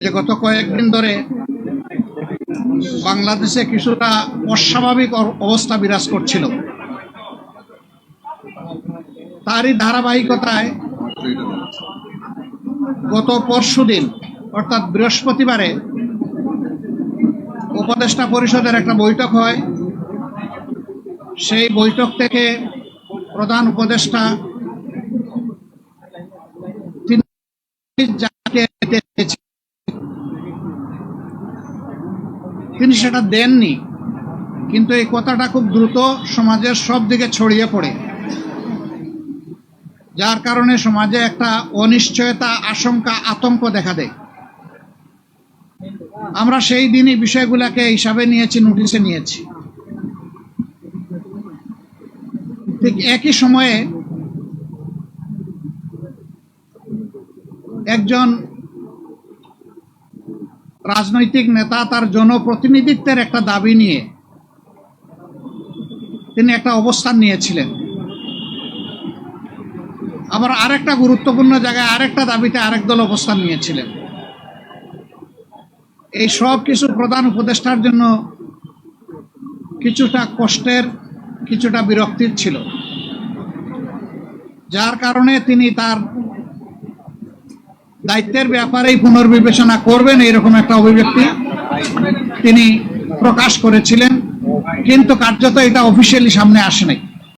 যে গত কয়েকদিন ধরে বাংলাদেশে কিছুটা অস্বাভাবিক অবস্থা বিরাজ করছিল, তারই ধারাবাহিকতায় গত পরশুদিন অর্থাৎ বৃহস্পতিবারে উপদেষ্টা পরিষদের একটা বৈঠক হয়। সেই বৈঠক থেকে প্রধান উপদেষ্টা তিনি সেটা দেননি, কিন্তু এই কথাটা খুব দ্রুত সমাজের সব দিকে ছড়িয়ে পড়ে, যার কারণে সমাজে একটা অনিশ্চয়তা, আশঙ্কা, আতঙ্ক দেখা দেয়। আমরা সেই দিনই বিষয়গুলোকে হিসাবে নিয়েছি, নোটিশে নিয়েছি। ঠিক একই সময়ে একজন রাজনৈতিক নেতা তার জনপ্রতিনিধিত্বের একটা দাবি নিয়ে তিনি একটা অবস্থান নিয়েছিলেন। আবার আরেকটা গুরুত্বপূর্ণ জায়গায় আরেকটা দাবিতে আরেক দল অবস্থান নিয়েছিলেন। এই সব কিছু প্রধান উপদেষ্টার জন্য কিছুটা কষ্টের, কিছুটা বিরক্তির ছিল, যার কারণে তিনি তার দায়িত্বের ব্যাপারেই পুনর্বিবেচনা করবেন এরকম একটা অভিব্যক্তি তিনি প্রকাশ করেছিলেন, কিন্তু কার্যত এটা অফিসিয়ালি সামনে আসে নাই।